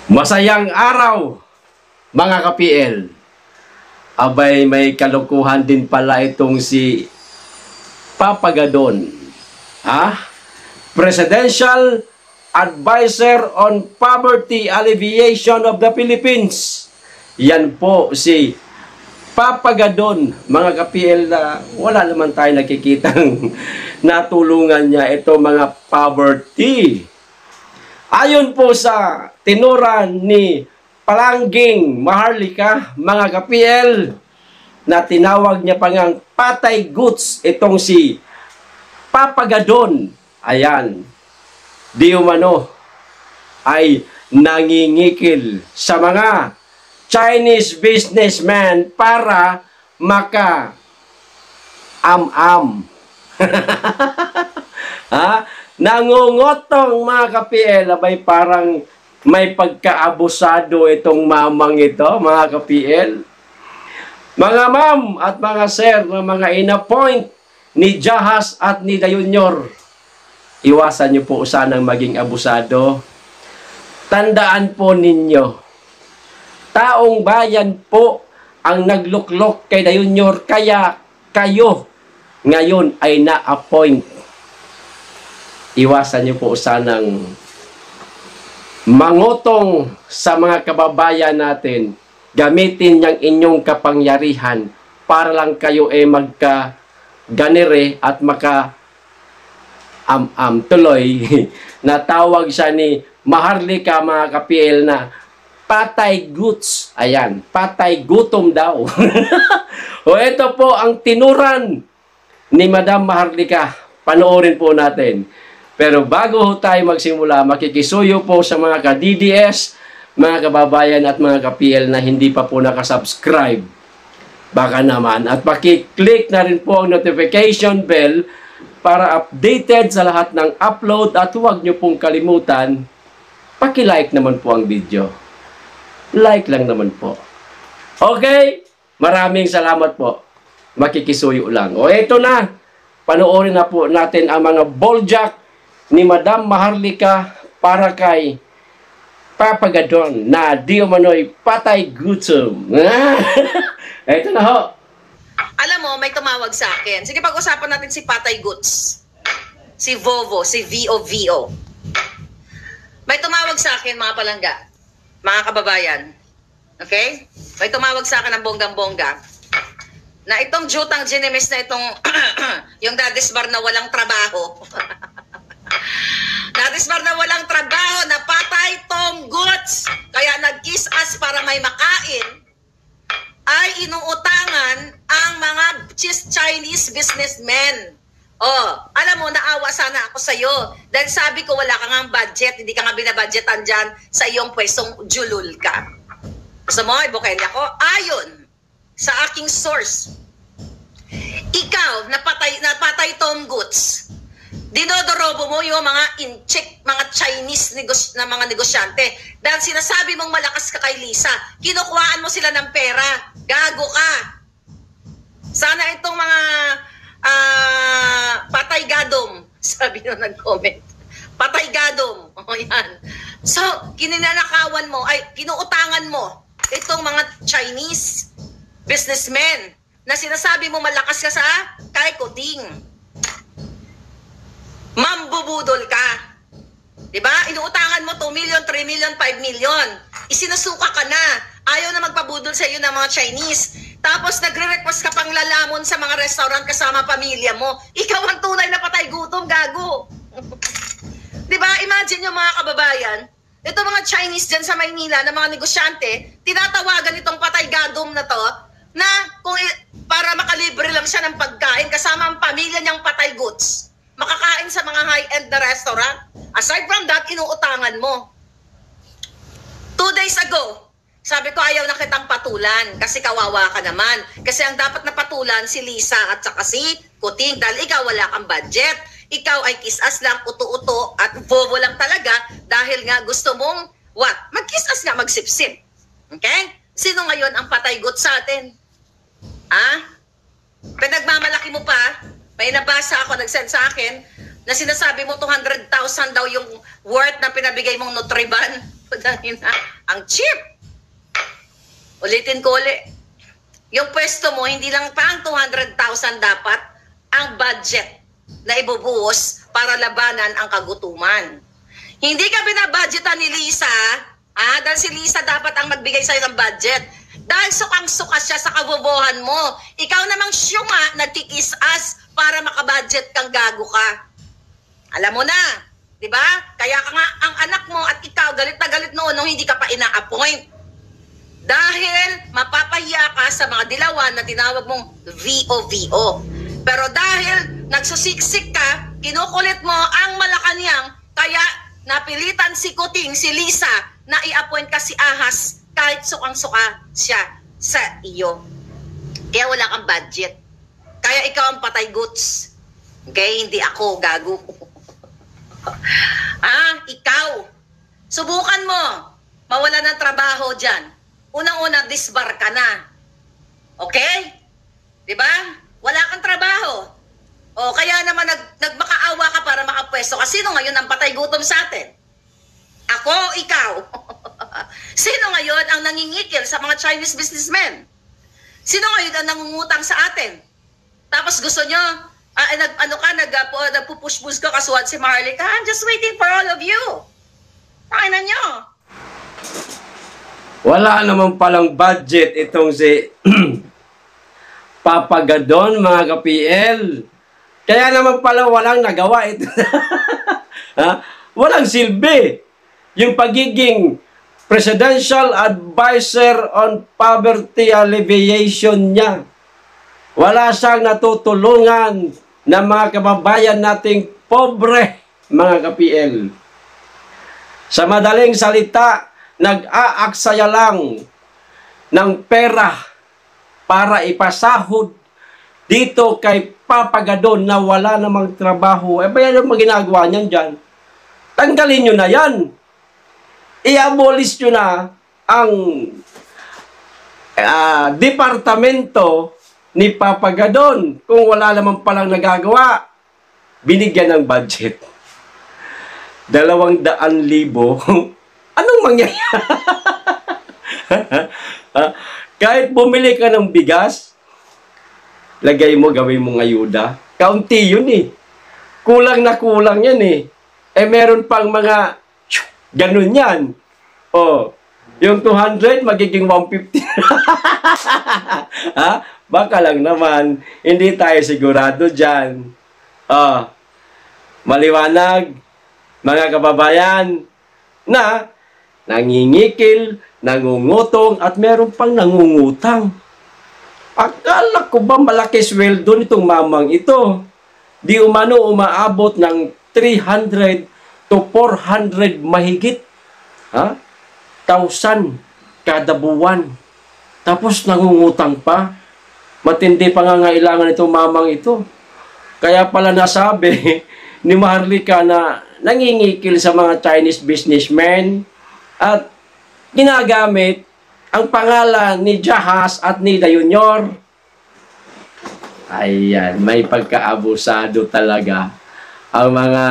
Masayang araw, mga ka-PL. Abay, may kalukuhan din pala itong si Papa Gadon. Presidential Advisor on Poverty Alleviation of the Philippines. Yan po si Papa Gadon, mga ka-PL, na wala naman tayo nakikitang natulungan niya ito mga poverty. Ayon po sa tinuran ni Palangging Maharlika, mga ka-PL, na tinawag niya pangang patay goods itong si Papa Gadon. Ayan, di umano ay nangingikil sa mga Chinese businessman para maka-am-am. Nangungotong, mga ka-PL, abay parang may pagkaabusado itong mamang ito, mga ka-PL. Mga ma'am at mga sir, mga ina-point ni Jahas at ni Junior, iwasan niyo po sanang maging abusado. Tandaan po ninyo, taong bayan po ang nagluklok kay Junior, kaya kayo ngayon ay na-appoint. Iwasan niyo po sanang mangutong sa mga kababayan natin. Gamitin niyang inyong kapangyarihan para lang kayo ay magka-ganire at maka-am-am. Tuloy, natawag siya ni Maharlika, mga ka-PL, na patay goods. Ayan, patay gutom daw. O ito po ang tinuran ni Madam Maharlika. Panoorin po natin. Pero bago tayo magsimula, makikisuyo po sa mga ka-DDS, mga kababayan at mga ka-PL na hindi pa po nakasubscribe. Baka naman. At pakiclick na rin po ang notification bell para updated sa lahat ng upload. At huwag nyo pong kalimutan, pakilike naman po ang video. Like lang naman po. Okay? Maraming salamat po. Makikisuyo lang. O eto na. Panoorin na po natin ang mga balljack ni Madam Maharlika para kay Papa Gadon na di umano'y patay gutom. Ito na ho. Alam mo, may tumawag sa akin. Sige, pag-usapan natin si Patay Goods. Si Vovo, si VOVO. May tumawag sa akin, mga palangga, mga kababayan. Okay? May tumawag sa akin ng bonggang-bongga na itong jutang ginemis na itong yung dadisbar na walang trabaho. Nadisbar na walang trabaho, na patay Tom Goods, kaya nag-kiss us para may makain, ay inuutangan ang mga Chinese businessmen. Alam mo, naawa sana ako sa'yo. Dahil sabi ko, wala ka nga budget, hindi ka nga binabudgetan dyan sa iyong pwestong julul ka. Gusto mo, ibukenya ko? Ayon sa aking source, ikaw, napatay Tom Goods, dinodorobo mo yung mga in-check, mga Chinese na mga negosyante. Dahil sinasabi mong malakas ka kay Lisa, kinukuhaan mo sila ng pera. Gago ka. Sana itong mga patay gadom, sabi nung nag-comment. Patay gadom. Yan. So, kininanakawan mo, ay kinuutangan mo itong mga Chinese businessmen na sinasabi mo malakas ka sa kay Kuting. Mambubudol ka. Diba? Inuutangan mo 2 million, 3 million, 5 million. Isinasuka ka na. Ayaw na magpabudol sa iyo ng mga Chinese. Tapos nagre-request ka pang lalamon sa mga restaurant kasama pamilya mo. Ikaw ang tunay na patay gutom, gago. Diba? Imagine yung mga kababayan, ito mga Chinese dyan sa Maynila na mga negosyante, tinatawagan itong patay gadom na to, na para makalibre lang siya ng pagkain kasama ang pamilya niyang patay goods. Makakain sa mga high-end na restaurant. Aside from that, inuutangan mo. 2 days ago, sabi ko ayaw na kitang patulan kasi kawawa ka naman. Kasi ang dapat na patulan si Lisa at saka si Kuting dahil ikaw wala kang budget. Ikaw ay kiss-as lang, uto-uto at bobo lang talaga dahil nga gusto mong, mag-kiss-as nga, magsip-sip. Okay? Sino ngayon ang patay gut sa atin? Pinagmamalaki mo pa. May nabasa ako, nag-send sa akin, na sinasabi mo 200,000 daw yung worth na pinabigay mong Nutriban. Ang cheap. Ulitin ko ulit. Yung pwesto mo, hindi lang pa ang 200,000 dapat ang budget na ibubuhos para labanan ang kagutuman. Hindi ka binabudgetan ni Lisa, dahil si Lisa dapat ang magbigay sa'yo ng budget. Dahil sukang-suka siya sa kabobohan mo. Ikaw namang syunga, nagkikis-as para makabudget kang gago ka. Alam mo na, di ba? Kaya ka nga ang anak mo at ikaw galit na galit noon nung hindi ka pa ina-appoint. Dahil mapapahiya ka sa mga dilawan na tinawag mong VO-VO. Pero dahil nagsusiksik ka, kinukulit mo ang Malacanang, kaya napilitan si Kuting, si Lisa, na i-appoint ka si Ahas kahit sukang-suka siya sa iyo. Kaya wala kang budget. Kaya ikaw ang patay goods. Okay? Hindi ako, gago. Ikaw. Subukan mo. Mawala ng trabaho dyan. Unang-una, disbar ka na. Okay? Diba? Wala kang trabaho. O kaya naman nagmakaawa ka para makapwesto. Kasi sino ngayon ang patay gutom sa atin? Ako, ikaw. Sino ngayon ang nangingikil sa mga Chinese businessmen? Sino ngayon ang nangungutang sa atin? Tapos gusto nyo, nagpupush-push ka kasuhan si Marlica. I'm just waiting for all of you. Pakainan nyo. Wala naman palang budget itong si Papa Gadon, mga ka-PL. Kaya naman pala walang nagawa ito. Walang silbi. Yung pagiging Presidential Advisor on Poverty Alleviation niya. Wala siyang natutulungan ng mga kababayan nating pobre, mga ka-PL. Sa madaling salita, nag-aaksaya lang ng pera para ipasahod dito kay Papa Gadon na wala namang trabaho. Bayan yung ginagawa niyan dyan. Tanggalin nyo na yan. I-abolish nyo na ang departamento ni Papa Gadon. Kung wala naman palang nagagawa, binigyan ng budget. 200,000. Anong mangyayari? Kahit bumili ka ng bigas, lagay mo, gawin mong ayuda. Kaunti yun eh. Kulang na kulang yan eh. Meron pang mga ganun yan. Yung 200 magiging 150. Baka lang naman, hindi tayo sigurado dyan. Maliwanag, mga kababayan, na nangingikil, nangungutong, at meron pang nangungutang. Akala ko ba malaki sweldo nitong mamang ito? Di umano umaabot ng 300 to 400 mahigit. 1,000 kada buwan. Tapos nangungutang pa. Matindi pangangailangan itong mamang ito. Kaya pala nasabi ni Maharlika na nangingikil sa mga Chinese businessmen at ginagamit ang pangalan ni Jahas at ni Junior. Ayan, may pagkaabusado talaga ang mga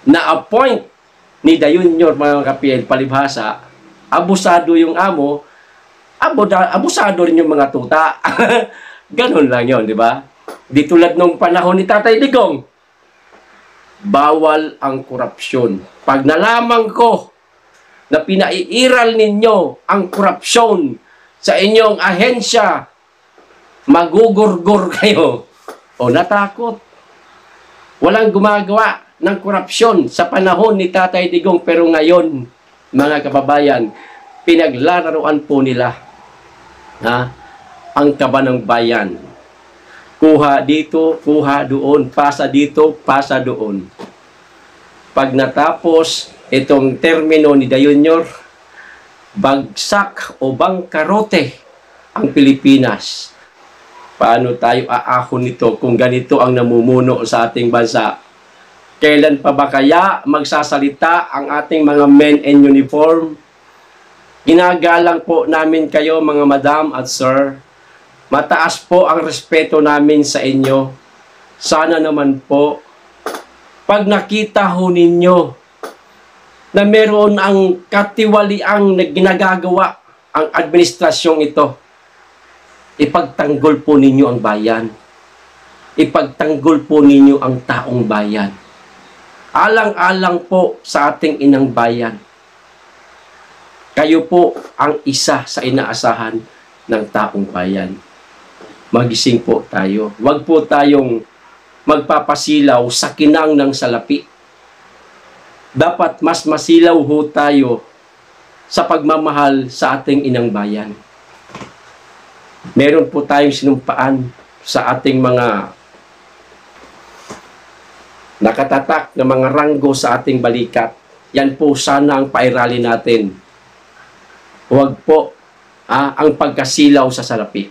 na-appoint ni Junior, mga ka-PL, palibhasa. Abusado yung amo, abusado rin yung mga tuta. Ganun lang yun, di ba? Di tulad nung panahon ni Tatay Digong. Bawal ang korupsyon. Pag nalaman ko na pinaiiral ninyo ang korupsyon sa inyong ahensya, magugurgur kayo. Natakot. Walang gumagawa ng korupsyon sa panahon ni Tatay Digong, pero ngayon, mga kababayan, pinaglalaroan po nila ang kaba ng bayan. Kuha dito, kuha doon, pasa dito, pasa doon. Pag natapos itong termino ni Junior, bagsak o bangkarote ang Pilipinas. Paano tayo aahon nito kung ganito ang namumuno sa ating bansa? Kailan pa ba kaya magsasalita ang ating mga men in uniform? Ginagalang po namin kayo, mga madam at sir. Mataas po ang respeto namin sa inyo. Sana naman po, pag nakita ho ninyo na meron ang katiwaliang na ginagagawa ang administrasyong ito. Ipagtanggol po ninyo ang bayan. Ipagtanggol po ninyo ang taong bayan. Alang-alang po sa ating inang bayan. Kayo po ang isa sa inaasahan ng taong bayan. Magising po tayo. Huwag po tayong magpapasilaw sa kinang ng salapi. Dapat mas masilaw ho tayo sa pagmamahal sa ating inang bayan. Meron po tayong sinumpaan sa ating mga nakatatak na mga ranggo sa ating balikat. Yan po sana ang pairali natin. Huwag po ang pagkasilaw sa salapi.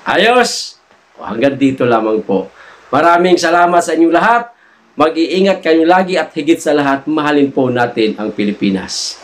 Ayos! Hanggang dito lamang po. Maraming salamat sa inyong lahat. Mag-iingat kayo lagi at higit sa lahat, mahalin po natin ang Pilipinas.